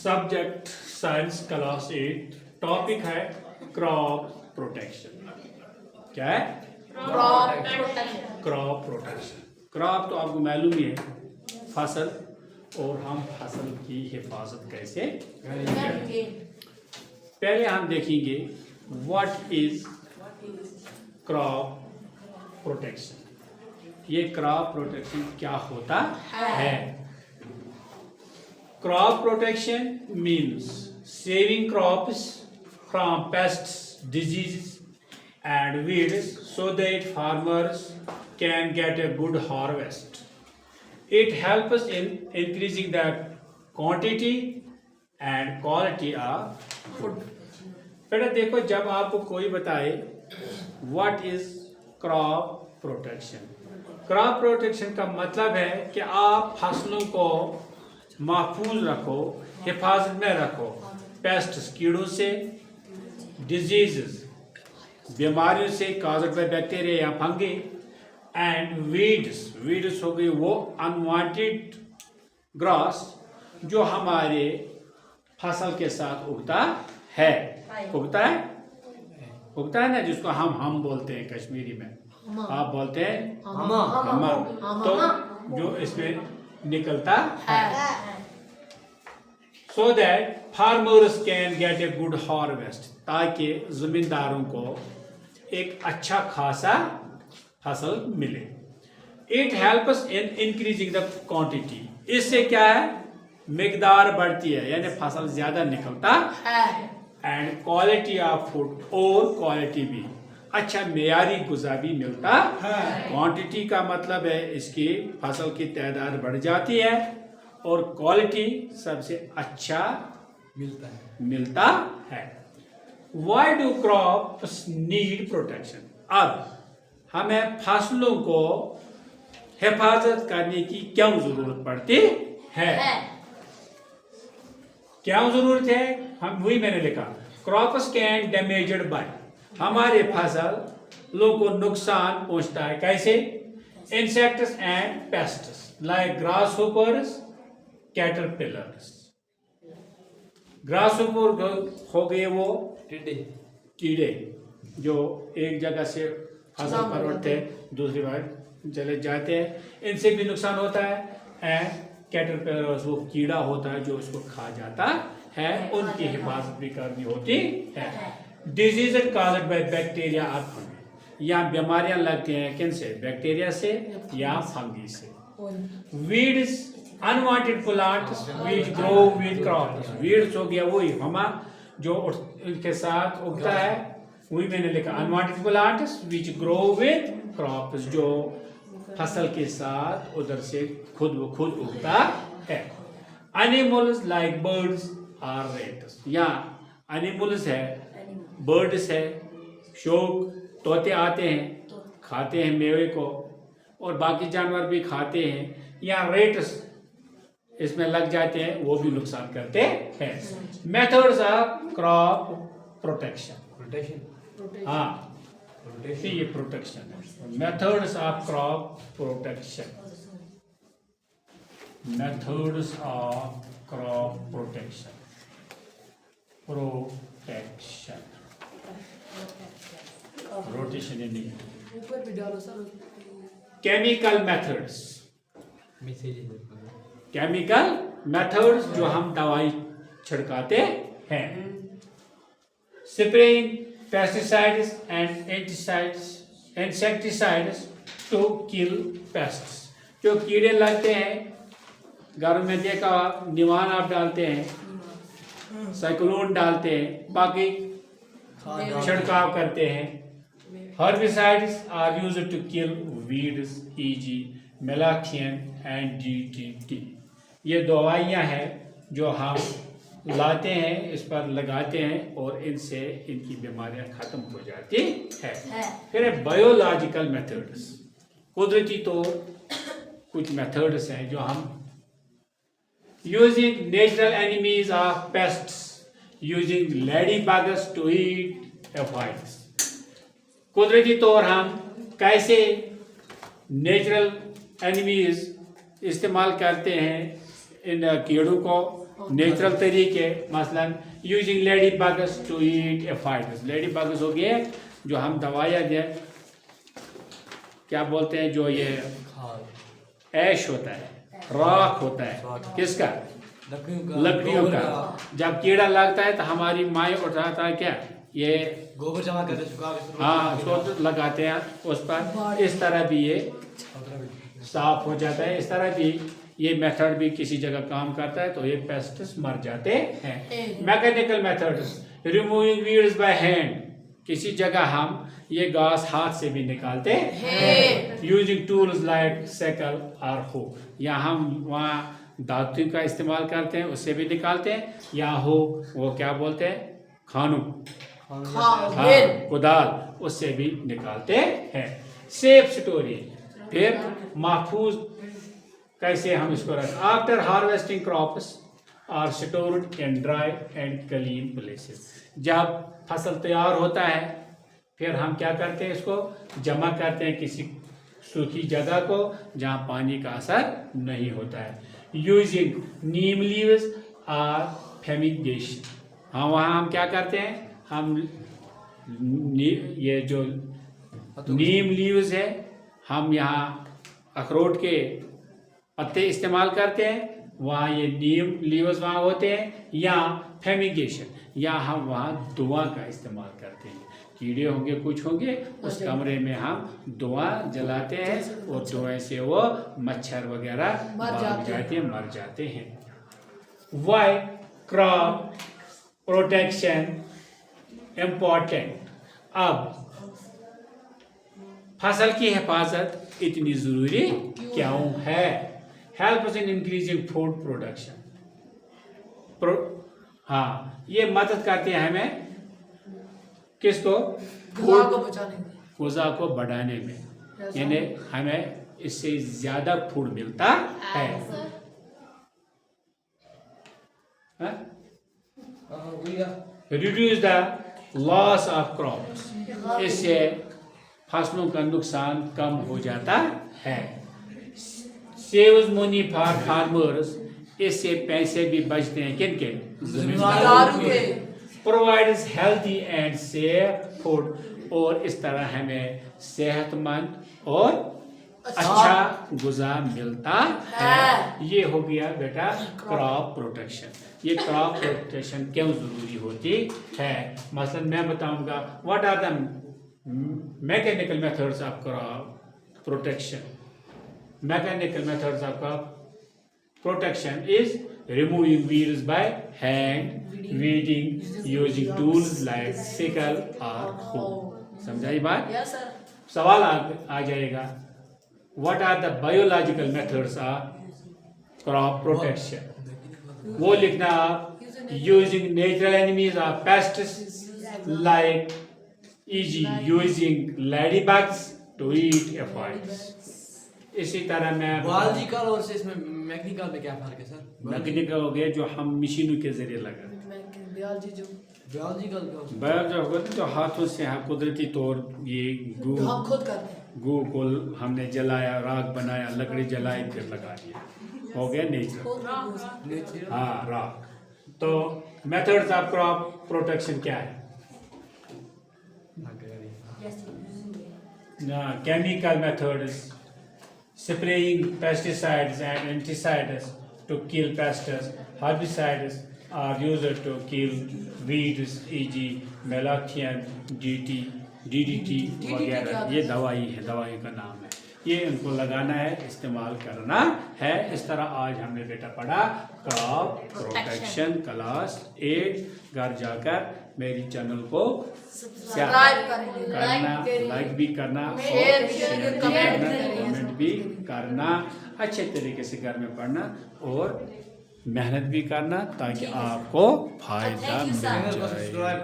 Subject science class 8 topic है crop protection. क्या है? Crop protection. क्रॉप तो आपको मालूम ही है, फसल, और हम फसल की हिफाजत कैसे करेंगे। पहले हम देखेंगे व्हाट इज क्रॉप प्रोटेक्शन। ये क्रॉप प्रोटेक्शन क्या होता है? Crop protection means saving crops from pests, diseases and weeds so that farmers can get a good harvest. It helps in increasing the quantity and quality of food. बेटा देखो, जब आपको कोई बताए what is crop protection, crop protection का मतलब है कि आप फसलों को महफूज रखो, हिफाजत में रखो, पेस्ट्स कीड़ों से, डिजीजेस बीमारियों से काजड बाय बैक्टीरिया या फंगी, एंड वीड्स हो गई वो अनवांटेड ग्रास जो हमारे फसल के साथ उगता है ना, जिसको हम बोलते हैं कश्मीरी में, आप बोलते हैं हम, तो जो इसमें निकलता है, so that farmers can get a good harvest, ताकि जमींदारों को एक अच्छा खासा फसल मिले। It helps in increasing the quantity, इससे क्या है, मिकदार बढ़ती है, यानी फसल ज्यादा निकलता है, एंड क्वालिटी ऑफ फूड, और क्वालिटी भी अच्छा मेयारी गुज़ा भी मिलता है। क्वांटिटी का मतलब है इसकी फसल की तादाद बढ़ जाती है, और क्वालिटी सबसे अच्छा मिलता है। Why do crops need protection? अब हमें फसलों को हिफाजत करने की क्यों जरूरत पड़ती है? क्यों जरूरत है? हम वही मैंने लिखा, क्रॉप्स कैन डैमेज्ड बाय, हमारे फसल लोगों को नुकसान पहुंचता है कैसे? Insects and pests like grass hoppers, caterpillars. Grass hopper हो गए वो कीड़े जो एक जगह से फसल पर उठते हैं, दूसरी बार चले जाते हैं, इनसे भी नुकसान होता है। एंड कैटरपिलर्स वो कीड़ा होता है जो उसको खा जाता है, उनकी हिफाजत भी करनी होती है। डिजीज कॉज्ड बाय बैक्टीरिया और फंगी, या बीमारियां लगती हैं किन से? बैक्टीरिया से या फंगी से। Weeds unwanted plants which grow with crops, weeds हो गया वही हमा जो उनके साथ उगता है, वही मैंने लिखा, unwanted plants which grow with crops, जो फसल के साथ उधर से खुद उगता है। Animals like birds or rats, या एनिमल्स है, बर्ड्स है, शोक तोते आते हैं, खाते हैं मेवे को, और बाकी जानवर भी खाते हैं, या रेट्स इसमें लग जाते हैं, वो भी नुकसान करते हैं। मेथड्स ऑफ क्रॉप प्रोटेक्शन, हाँ ये प्रोटेक्शन है। Methods of crop protection, methods of crop protection, rotation नहीं, केमिकल मेथड्स, केमिकल मेथड्स जो हम दवाई छिड़काते हैं, spraying pesticides and insecticides to kill pests, जो कीड़े लगते हैं, घर में देखा निवान आप डालते हैं, साइक्लोन डालते हैं, बाकी छिड़काव करते हैं। Herbicides are used to kill weeds, e g. Malathion and DDT, ये दवाइयाँ हैं जो हम लाते हैं, इस पर लगाते हैं, और इनसे इनकी बीमारियां खत्म हो जाती है। फिर बायोलॉजिकल मेथड्स, कुदरती तौर कुछ मेथड्स हैं जो हम using natural enemies of pests, using ladybugs to eat aphids, कुदरती तौर हम कैसे नेचुरल एनिमीज इस्तेमाल करते हैं इन कीड़ों को नेचुरल तरीके, मसलन using ladybugs to eat aphids. Ladybugs हो गए जो हम दवाइयाँ दें, क्या बोलते हैं, जो ये ऐश होता है, राख होता है, किसका, लकड़ियों का। जब कीड़ा लगता है तो हमारी माएँ उठाता है क्या, ये गोबर जमा करते सुखा के, हाँ उसको लगाते हैं उस पर, इस तरह भी ये साफ हो जाता है। इस तरह भी ये मेथड भी किसी जगह काम करता है, तो ये पेस्ट्स मर जाते हैं। Mechanical methods, removing weeds by hand, किसी जगह हम ये घास हाथ से भी निकालते हैं। यूजिंग टूल्स लाइक सेकल और हो, या हम वहाँ दातुन का इस्तेमाल करते हैं, उससे भी निकालते हैं। या हो वो क्या बोलते हैं, खानू, हाँ कुदाल, उससे भी निकालते हैं। सेफ स्टोरेज, फिर महफूज कैसे हम इसको रखें। After harvesting crops are stored in dry and clean places, जब फसल तैयार होता है फिर हम क्या करते हैं, इसको जमा करते हैं किसी सूखी जगह को जहाँ पानी का असर नहीं होता है। यूजिंग नीम लीव्स आर फेमिगेशन, हाँ वहाँ हम क्या करते हैं, हम ये जो नीम लीव्स है, हम यहाँ अखरोट के पत्ते इस्तेमाल करते हैं, वहाँ ये नीम लीव्स वहाँ होते हैं। या फेमिगेशन, या हम वहाँ धुआं का इस्तेमाल करते हैं। कीड़े होंगे, कुछ होंगे, उस कमरे में हम धुआं जलाते हैं और धुएं से वो मच्छर वगैरह भाग जाते हैं, मर जाते हैं। वाई क्रॉप प्रोटेक्शन इम्पोर्टेंट, अब फसल की हिफाजत इतनी जरूरी क्यों है। Help in increasing food production, हाँ ये मदद करते हैं हमें किसको, गुज़ा को बढ़ाने में, यानी हमें इससे ज्यादा फूड मिलता है। Reduce the loss of crops, इससे फसलों का नुकसान कम हो जाता है। सेव्स मनी फॉर फार्मर्स, इससे पैसे भी बचते हैं किनके, जमींदारों के। Provides healthy and safe food, और इस तरह हमें सेहतमंद और अच्छा गुज़ा मिलता है। ये हो गया बेटा क्रॉप प्रोटेक्शन। ये क्रॉप प्रोटेक्शन क्यों जरूरी होती है, मसलन मैं बताऊंगा what are the mechanical methods of crop protection. Mechanical methods of crop protection is removing weeds by hand, weeding, using tools like sickle or hoe. समझाई बात? Yes, sir. सवाल आ जाएगा, what are the biological methods of crop protection? वो लिखना आप, using natural enemies or pests like e.g. using ladybugs to eat aphids. इसी तरह मैं बायोलॉजिकल और इसमें मैकेनिकल में क्या फर्क है सर? मैकेनिकल हो गया जो हम मशीनों के जरिए लगा, बायोलॉजिकल जो होगा जो हाथों से हम कुदरती तौर ये गू हम खुद करते हैं, गू को हमने जलाया, राख बनाया, लकड़ी जलाई, फिर लगा दिया, हो गया नेचर। हाँ राख। तो मेथड्स ऑफ क्रॉप प्रोटेक्शन क्या है, chemical methods, spraying pesticides and insecticides to kill pests, herbicides are used to kill weeds, e.g. Malathion, DDT वगैरह, ये दवाई है, दवाई का नाम है, ये इनको लगाना है, इस्तेमाल करना है। इस तरह आज हमने बेटा पढ़ा क्रॉप प्रोटेक्शन क्लास 8। घर जाकर मेरी चैनल को करना, लाइक भी करना, शेयर भी करना, कमेंट भी करना, अच्छे तरीके से घर में पढ़ना और मेहनत भी करना ताकि आपको फायदा मिल जाए।